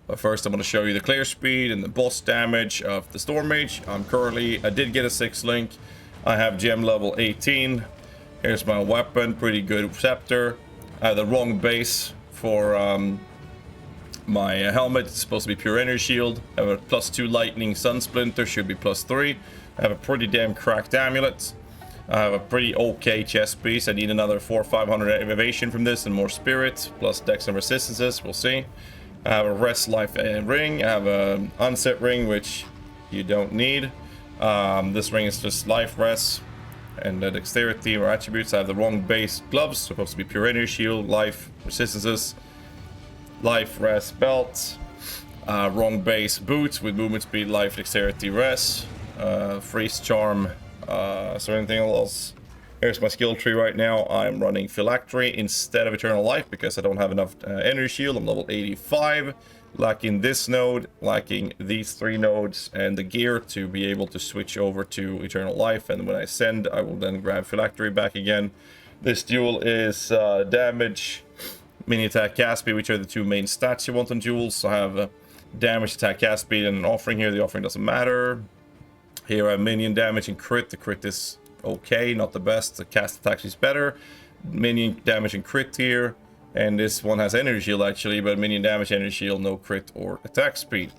But first I'm going to show you the clear speed and the boss damage of the Storm Mage. I did get a 6 link. I have gem level 18. Here's my weapon, pretty good scepter. I have the wrong base for my helmet. It's supposed to be pure energy shield. I have a +2 lightning sun splinter, should be +3. I have a pretty damn cracked amulet. I have a pretty okay chest piece. I need another 400 or 500 evasion from this and more spirit, plus dex and resistances, we'll see. I have a rest life ring. I have an unset ring, which you don't need. This ring is just life, rest, and dexterity or attributes. I have the wrong base gloves, supposed to be pure energy shield, life, resistances, life, rest, belt. Wrong base boots with movement speed, life, dexterity, rest, freeze charm. So anything else? Here's my skill tree right now. I'm running phylactery instead of eternal life because I don't have enough energy shield. I'm level 85, lacking this node, lacking these 3 nodes and the gear to be able to switch over to eternal life. And when I send, I will then grab phylactery back again. This duel is damage, mini attack, cast speed, which are the 2 main stats you want on duels. I have damage, attack, cast speed, and an offering here. The offering doesn't matter. Here I have minion damage and crit. The crit is okay, not the best. The cast attack is better. Minion damage and crit here. And this one has energy shield actually, but minion damage, energy shield, no crit or attack speed.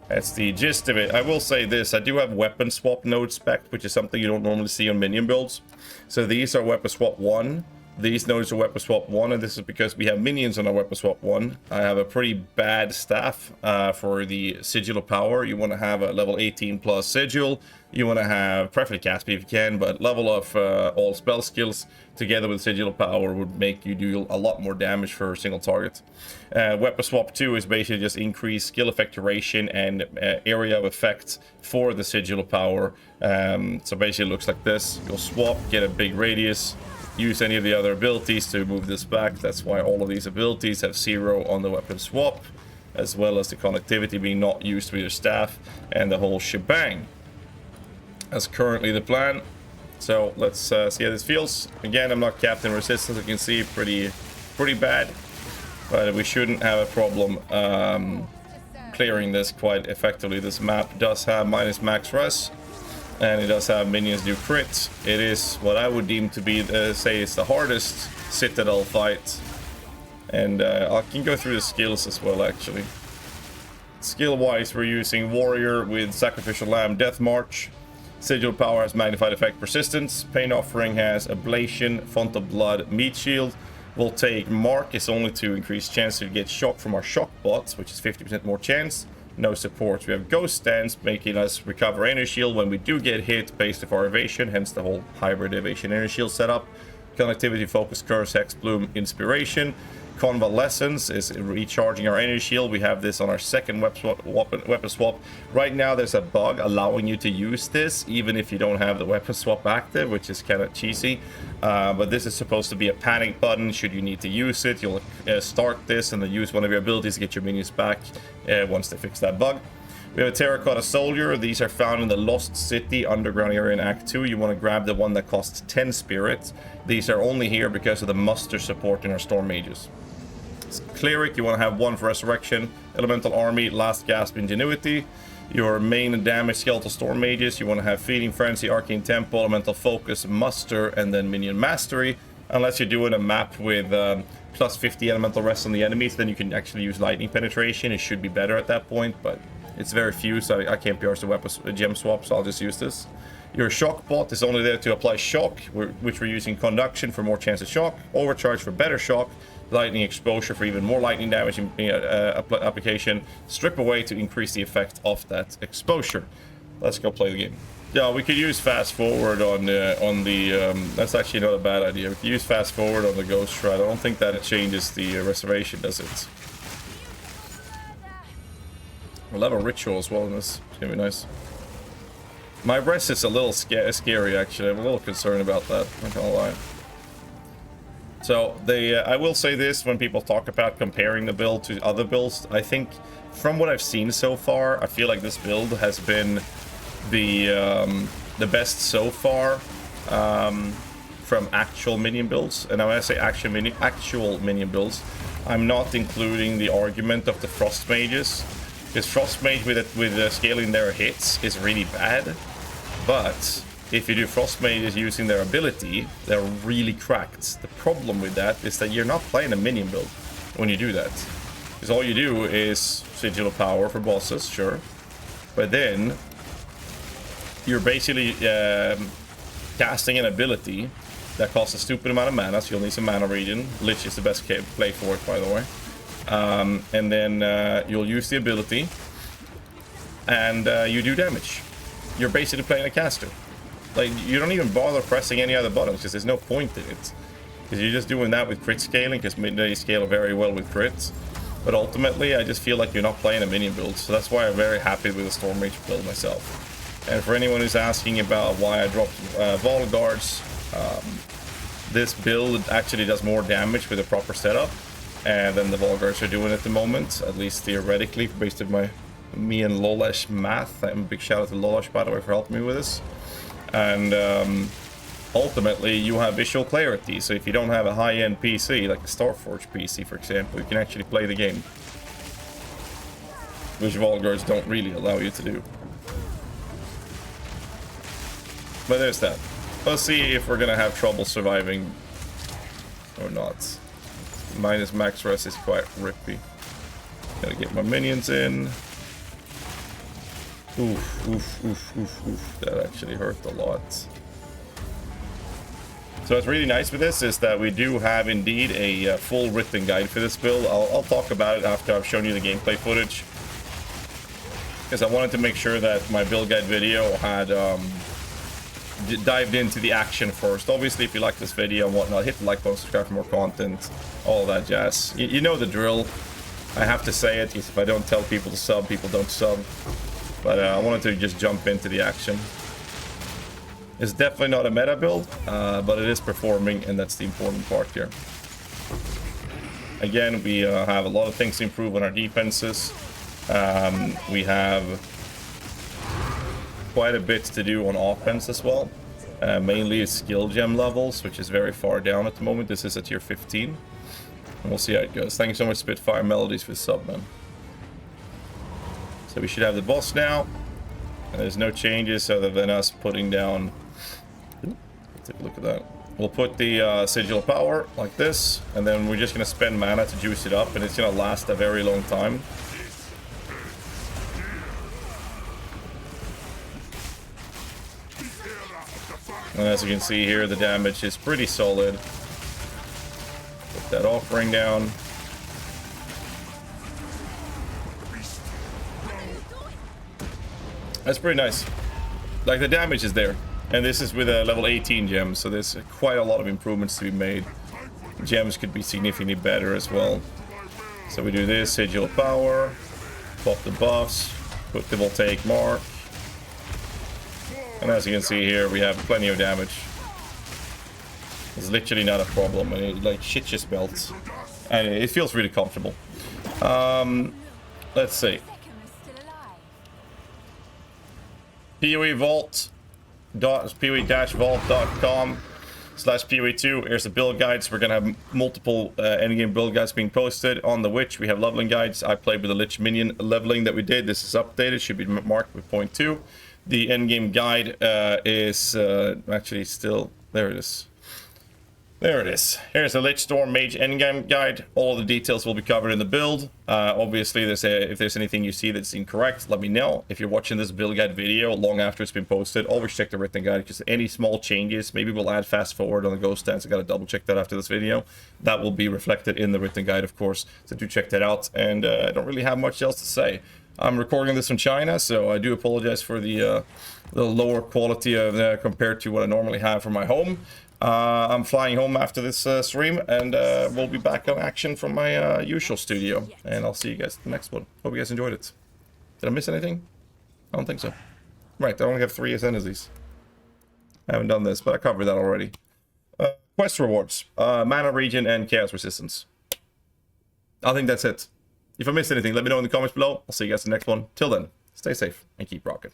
That's the gist of it. I will say this, I do have weapon swap node spec, which is something you don't normally see on minion builds. So these are weapon swap 1. These nodes are weapon swap 1, and this is because we have minions on our weapon swap 1. I have a pretty bad staff for the sigil of power. You want to have a level 18 plus sigil. You want to have preferably cast speed if you can, but level of all spell skills together with sigil of power would make you do a lot more damage for a single target. Weapon swap 2 is basically just increase skill effect duration and area of effect for the sigil of power. So basically it looks like this. You'll swap, get a big radius, use any of the other abilities to move this back. That's why all of these abilities have 0 on the weapon swap, as well as the connectivity being not used with your staff and the whole shebang. That's currently the plan. So let's see how this feels. Again, I'm not capped in resistance. You can see pretty bad, but we shouldn't have a problem clearing this quite effectively. This map does have minus max res, and it does have minions do crit. It is what I would deem to be say it's the hardest Citadel fight, and I can go through the skills as well actually. Skill wise, we're using warrior with sacrificial lamb, death march. Sigil power has magnified effect persistence. Pain offering has ablation, font of blood, meat shield. We'll take mark, is only to increase chance to get shock from our shock bots, which is 50% more chance. No support. We have ghost stance, making us recover energy shield when we do get hit based off our evasion, hence the whole hybrid evasion energy shield setup. Connectivity, focus, curse, hex, bloom, inspiration. Convalescence is recharging our energy shield. We have this on our second weapon swap. Right now there's a bug allowing you to use this even if you don't have the weapon swap active, which is kind of cheesy. But this is supposed to be a panic button should you need to use it. You'll start this and then use one of your abilities to get your minions back once they fix that bug. We have a Terracotta Soldier. These are found in the Lost City underground area in Act 2. You want to grab the one that costs 10 spirits. These are only here because of the muster support in our Storm Mages. Cleric, you want to have 1 for Resurrection. Elemental Army, Last Gasp, Ingenuity. Your main damage Skeletal Storm Mages, you want to have Feeding Frenzy, Arcane Tempo, Elemental Focus, Muster, and then Minion Mastery. Unless you're doing a map with plus 50 Elemental Rest on the enemies, then you can actually use Lightning Penetration. It should be better at that point, but it's very few, so I can't be arsed to weapon gem swap, so I'll just use this. Your shock bot is only there to apply shock, which we're using conduction for more chance of shock, overcharge for better shock, lightning exposure for even more lightning damage application, strip away to increase the effect of that exposure. Let's go play the game. Yeah, we could use fast forward on the that's actually not a bad idea. We could use fast forward on the Ghost Shroud. I don't think that it changes the reservation, does it? We'll have a ritual as well in this. It's gonna be nice. My rest is a little scary actually. I'm a little concerned about that, not gonna lie. So I will say this, when people talk about comparing the build to other builds, I think from what I've seen so far, I feel like this build has been the best so far from actual minion builds. And when I say actual minion builds, I'm not including the argument of the Frost Mages. Because Frost Mage with scaling their hits is really bad. But if you do Frost Mages using their ability, they're really cracked. The problem with that is that you're not playing a minion build when you do that. Because all you do is Sigil of Power for bosses, sure. But then you're basically casting an ability that costs a stupid amount of mana, so you'll need some mana regen. Lich is the best play for it, by the way. And then you'll use the ability, and you do damage. You're basically playing a caster. Like, you don't even bother pressing any other buttons, because there's no point in it. Because you're just doing that with crit scaling, because they scale very well with crits. But ultimately, I just feel like you're not playing a minion build, so that's why I'm very happy with the Storm Mage build myself. And for anyone who's asking about why I dropped Vol Guards, this build actually does more damage with a proper setup than the Vol Guards are doing at the moment, at least theoretically, based on me and Lolash math. And big shout out to Lolash, by the way, for helping me with this. And ultimately, you have visual clarity, so if you don't have a high-end PC, like a Starforge PC, for example, you can actually play the game, which Vol Guards don't really allow you to do. But there's that. Let's see if we're gonna have trouble surviving or not. Minus max res is quite rippy. Gotta get my minions in. Oof, oof, oof, oof, oof. That actually hurt a lot. So what's really nice with this is that we do have indeed a full written guide for this build. I'll talk about it after I've shown you the gameplay footage, because I wanted to make sure that my build guide video had dived into the action first. Obviously, if you like this video and whatnot, hit the like button, subscribe for more content, all that jazz. You know the drill. I have to say it, because if I don't tell people to sub, people don't sub. But I wanted to just jump into the action. It's definitely not a meta build, but it is performing, and that's the important part here. Again, we have a lot of things to improve on our defenses. We have quite a bit to do on offense as well. Mainly skill gem levels, which is very far down at the moment. This is at tier 15. And we'll see how it goes. Thank you so much, Spitfire Melodies, for the sub, man. So we should have the boss now. There's no changes other than us putting down... Ooh, take a look at that. We'll put the Sigil of Power like this, and then we're just going to spend mana to juice it up, and it's going to last a very long time. And as you can see here, the damage is pretty solid. Put that offering down. That's pretty nice. Like, the damage is there. And this is with a level 18 gem, so there's quite a lot of improvements to be made. Gems could be significantly better as well. So we do this, Sigil of Power, pop the buffs, put the Voltaic Mark. And as you can see here, we have plenty of damage. It's literally not a problem, and it, like, shit just melts. And it feels really comfortable. Let's see. PoE-vault.com/PoE2. Here's the build guides. We're gonna have multiple endgame build guides being posted. On the Witch, we have leveling guides. I played with the Lich minion leveling that we did. This is updated, should be marked with 0.2. The endgame guide is actually still... There it is. There it is. Here's the Lich Storm Mage endgame guide. All the details will be covered in the build. Obviously, if there's anything you see that's incorrect, let me know. If you're watching this build guide video long after it's been posted, always check the written guide, because any small changes, maybe we'll add fast forward on the ghost stance. I gotta double check that after this video. That will be reflected in the written guide, of course. So do check that out. And I don't really have much else to say. I'm recording this from China, so I do apologize for the lower quality of compared to what I normally have from my home. I'm flying home after this stream, and we'll be back on action from my usual studio. And I'll see you guys in the next one. Hope you guys enjoyed it. Did I miss anything? I don't think so. Right, I only have 3 Ascendancies. I haven't done this, but I covered that already. Quest rewards. Mana regen and chaos resistance. I think that's it. If I missed anything, let me know in the comments below. I'll see you guys in the next one. Till then, stay safe and keep rocking.